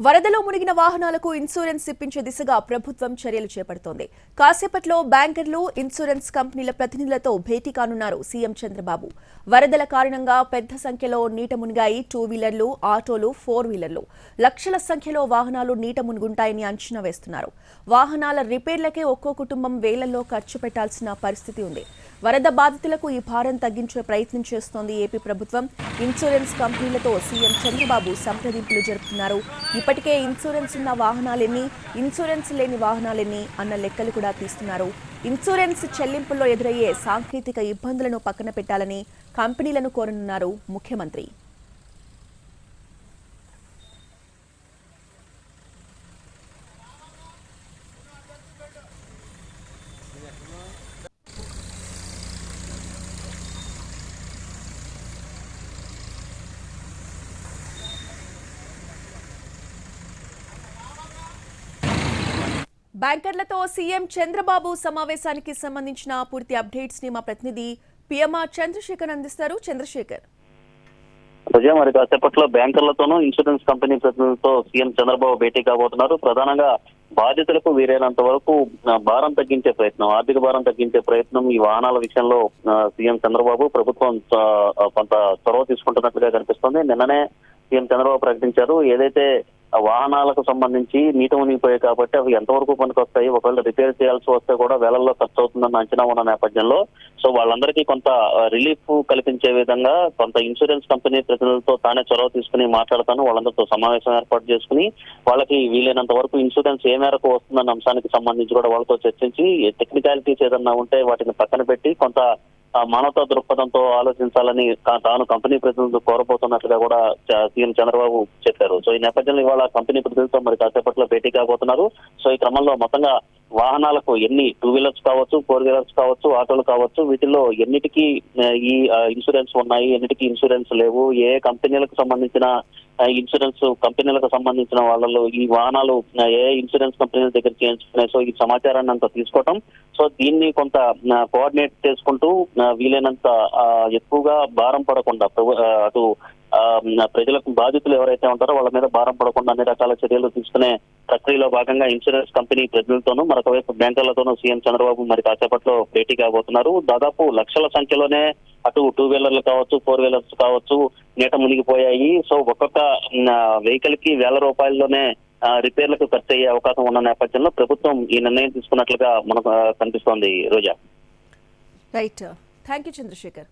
వరదలో మునిగిన వాహనాలకు ఇన్సూరెన్స్ ఇప్పించే దిశగా ప్రభుత్వం చర్యలు చేపడుతోంది. కాసేపట్లో బ్యాంకర్లు, ఇన్సూరెన్స్ కంపెనీల ప్రతినిధులతో భేటీ కానున్నారు సీఎం చంద్రబాబు. వరదల కారణంగా పెద్ద సంఖ్యలో నీట మునిగాయి. 2 వీలర్లు, ఆటోలు, 4 వీలర్లు. లక్షల సంఖ్యలో వాహనాలు నీట మునుగుంటాయని అంచనా వేస్తున్నారు. వాహనాల రిపేర్లకే ఒక్కో కుటుంబం వేలల్లో ఖర్చు పెట్టాల్సిన పరిస్థితి ఉంది. వరద బాధితులకు ఈ భారం తగ్గించే ప్రయత్నం చేస్తోంది ఏపీ ప్రభుత్వం. ఇన్సూరెన్స్ కంపెనీలతో సీఎం చంద్రబాబు సంప్రదింపులు జరుపుతున్నారు. ఇప్పటికే ఇన్సూరెన్స్ ఉన్న వాహనాలెన్ని, ఇన్సూరెన్స్ లేని వాహనాలెన్ని అన్న లెక్కలు కూడా తీస్తున్నారు. ఇన్సూరెన్స్ చెల్లింపుల్లో ఎదురయ్యే సాంకేతిక ఇబ్బందులను పక్కన పెట్టాలని కంపెనీలను కోరనున్నారు ముఖ్యమంత్రి. బ్యాంకర్లతో సీఎం చంద్రబాబు సమావేశానికి సంబంధించిన పూర్తి అప్డేట్స్ ని మా ప్రతినిధి పిఎంఆర్ చంద్రశేఖర్ అందిస్తారు. చంద్రశేఖర్, మరి కాసేపట్లో బ్యాంకర్లతోనూ ఇన్సూరెన్స్ కంపెనీ ప్రతినిధులతో సీఎం చంద్రబాబు భేటీ కాబోతున్నారు. ప్రధానంగా బాధితులకు వీలైనంత వరకు భారం తగ్గించే ప్రయత్నం, ఆర్థిక భారం తగ్గించే ప్రయత్నం ఈ వాహనాల విషయంలో సీఎం చంద్రబాబు ప్రభుత్వం కొంత చొరవ తీసుకుంటున్నట్లుగా కనిపిస్తోంది. నిన్ననే సీఎం చంద్రబాబు ప్రకటించారు, ఏదైతే వాహనాలకు సంబంధించి నీట మునిగిపోయాయి కాబట్టి అవి ఎంతవరకు పనికొస్తాయి, ఒకవేళ రిపేర్ చేయాల్సి వస్తే కూడా వేలల్లో ఖర్చు అవుతుందన్న అంచనా ఉన్న నేపథ్యంలో సో వాళ్ళందరికీ కొంత రిలీఫ్ కల్పించే విధంగా కొంత ఇన్సూరెన్స్ కంపెనీ ప్రతినిధులతో తానే చొరవ తీసుకుని మాట్లాడతాను, వాళ్ళందరితో సమావేశం ఏర్పాటు చేసుకుని వాళ్ళకి వీలైనంత వరకు ఇన్సూరెన్స్ ఏ మేరకు వస్తుందన్న అంశానికి సంబంధించి కూడా వాళ్ళతో చర్చించి టెక్నికాలిటీస్ ఏదన్నా ఉంటే వాటిని పక్కన పెట్టి కొంత మానవతా దృక్పథంతో ఆలోచించాలని తాను కంపెనీ ప్రతినిధులు కోరబోతున్నట్లుగా కూడా సీఎం చంద్రబాబు చెప్పారు. సో ఈ నేపథ్యంలో ఇవాళ కంపెనీ ప్రతినిధులతో మరి కాసేపట్లో భేటీ కాబోతున్నారు. సో ఈ క్రమంలో మొత్తంగా వాహనాలకు ఎన్ని 2 వీలర్స్ కావచ్చు, 4 వీలర్స్ కావచ్చు, ఆటోలు కావచ్చు, వీటిల్లో ఎన్నిటికీ ఈ ఇన్సూరెన్స్ ఉన్నాయి, ఎన్నిటికీ ఇన్సూరెన్స్ లేవు, ఏ కంపెనీలకు సంబంధించిన ఇన్సూరెన్స్ కంపెనీలకు సంబంధించిన వాళ్ళలో ఈ వాహనాలు ఏ ఇన్సూరెన్స్ కంపెనీల దగ్గర చేయించుకున్నాయి. సో ఈ సమాచారాన్ని అంతా తీసుకోవటం, సో దీన్ని కొంత కోఆర్డినేట్ చేసుకుంటూ వీలైనంత ఎక్కువగా భారం పడకుండా అటు ప్రజలకు బాధితులు ఎవరైతే ఉంటారో వాళ్ళ మీద భారం పడకుండా అన్ని రకాల చర్యలు తీసుకునే ప్రక్రియలో భాగంగా ఇన్సూరెన్స్ కంపెనీ ప్రతినిధులతోనూ మరొకవైపు బ్యాంకర్లతోనూ సీఎం చంద్రబాబు మరి కాసేపట్లో భేటీ కాబోతున్నారు. దాదాపు లక్షల సంఖ్యలోనే అటు 2 వీలర్లు కావచ్చు, 4 వీలర్స్ కావచ్చు నీట మునిగిపోయాయి. సో ఒక్కొక్క వెహికల్ కి వేల రూపాయల్లోనే రిపేర్లకు ఖర్చు అయ్యే అవకాశం ఉన్న నేపథ్యంలో ప్రభుత్వం ఈ నిర్ణయం తీసుకున్నట్లుగా మనకు కనిపిస్తోంది. రోజా, రైట్, థ్యాంక్ యూ చంద్రశేఖర్.